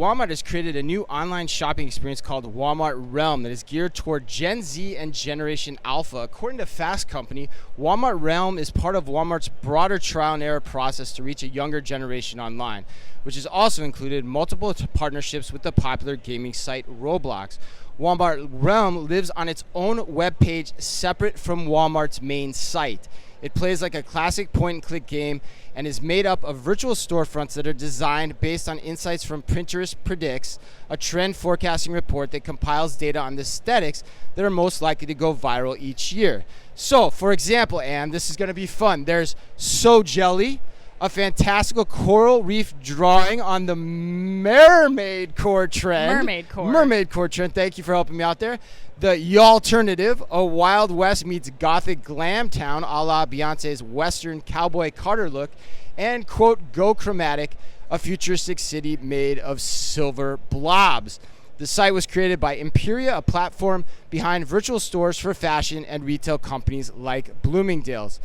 Walmart has created a new online shopping experience called Walmart Realm that is geared toward Gen Z and Generation Alpha. According to Fast Company, Walmart Realm is part of Walmart's broader trial and error process to reach a younger generation online, which has also included multiple partnerships with the popular gaming site Roblox. Walmart Realm lives on its own webpage separate from Walmart's main site. It plays like a classic point-and-click game and is made up of virtual storefronts that are designed based on insights from Pinterest Predicts, a trend forecasting report that compiles data on the aesthetics that are most likely to go viral each year. So, for example, Anne, this is going to be fun. There's So Jelly, a fantastical coral reef drawing on the mermaid core trend. Mermaid core trend. Thank you for helping me out there. The Y'alternative, a Wild West meets Gothic glam town a la Beyonce's Western Cowboy Carter look. And, quote, Go Chromatic, a futuristic city made of silver blobs. The site was created by Imperia, a platform behind virtual stores for fashion and retail companies like Bloomingdale's.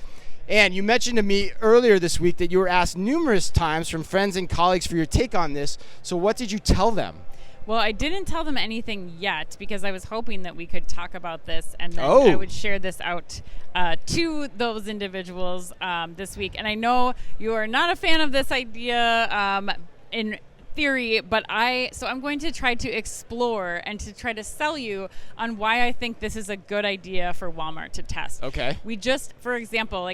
And you mentioned to me earlier this week that you were asked numerous times from friends and colleagues for your take on this. So what did you tell them? Well, I didn't tell them anything yet because I was hoping that we could talk about this and then I would share this out to those individuals this week. And I know you are not a fan of this idea in theory, but I'm going to try to explore and to try to sell you on why I think this is a good idea for Walmart to test. Okay. For example,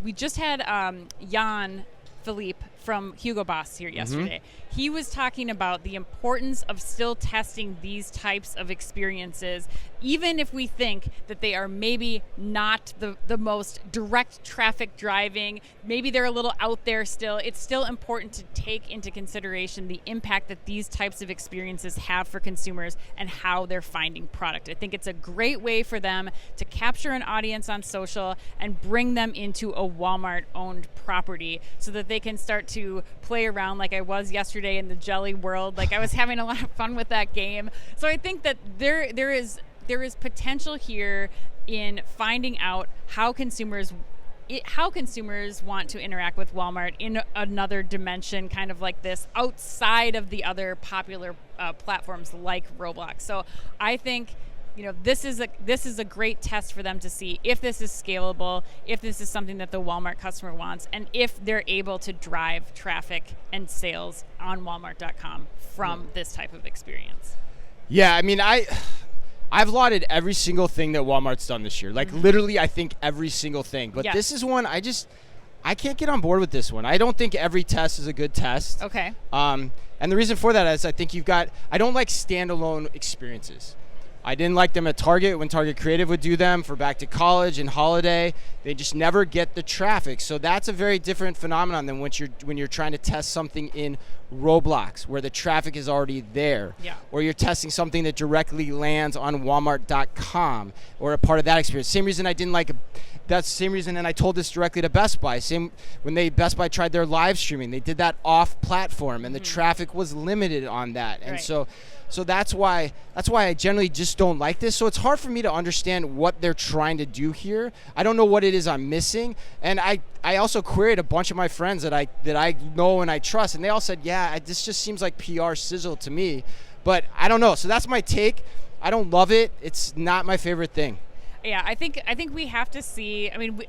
we just had Jan Philippe from Hugo Boss here yesterday. He was talking about the importance of still testing these types of experiences, even if we think that they are maybe not the most direct traffic driving, maybe they're a little out there still. It's still important to take into consideration the impact that these types of experiences have for consumers and how they're finding product. I think it's a great way for them to capture an audience on social and bring them into a Walmart-owned property so that they can start to play around like I was yesterday in the jelly world. Like, I was having a lot of fun with that game. So I think that there is potential here in finding out how consumers want to interact with Walmart in another dimension, kind of like this, outside of the other popular platforms like Roblox. So I think this is a great test for them to see if this is scalable, if this is something that the Walmart customer wants, and if they're able to drive traffic and sales on Walmart.com from this type of experience. Yeah, I mean, I've lauded every single thing that Walmart's done this year. Like, literally, I think every single thing. But This is one I can't get on board with this one. I don't think every test is a good test. Okay. And the reason for that is I think I don't like standalone experiences. I didn't like them at Target when Target Creative would do them for back to college and holiday. They just never get the traffic. So that's a very different phenomenon than when you're trying to test something in Roblox where the traffic is already there. Yeah. Or you're testing something that directly lands on Walmart.com or a part of that experience. Same reason I didn't like that's the same reason, and I told this directly to Best Buy. When Best Buy tried their live streaming, they did that off platform and the traffic was limited on that. And right. So that's why I generally just don't like this. So it's hard for me to understand what they're trying to do here. I don't know what it is I'm missing. And I also queried a bunch of my friends that I know and I trust, and they all said, yeah, this just seems like PR sizzle to me. But I don't know. So that's my take. I don't love it. It's not my favorite thing. Yeah, I think we have to see. I mean,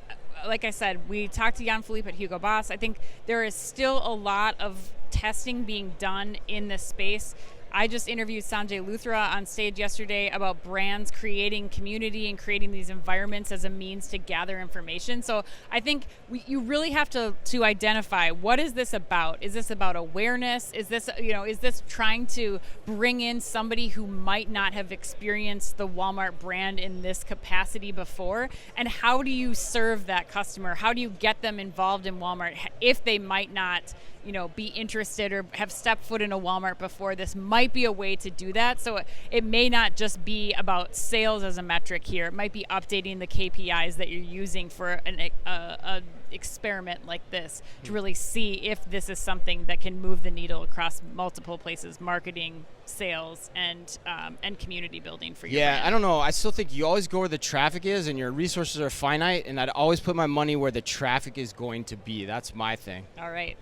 like I said, we talked to Jan Philippe at Hugo Boss. I think there is still a lot of testing being done in this space. I just interviewed Sanjay Luthra on stage yesterday about brands creating community and creating these environments as a means to gather information. So I think you really have to identify, what is this about? Is this about awareness? Is this trying to bring in somebody who might not have experienced the Walmart brand in this capacity before? And how do you serve that customer? How do you get them involved in Walmart if they might not be interested or have stepped foot in a Walmart before? This might be a way to do that. So it may not just be about sales as a metric here. It might be updating the KPIs that you're using for an experiment like this to really see if this is something that can move the needle across multiple places: marketing, sales, and community building for your brand. I don't know. I still think you always go where the traffic is, and your resources are finite, and I'd always put my money where the traffic is going to be. That's my thing. All right.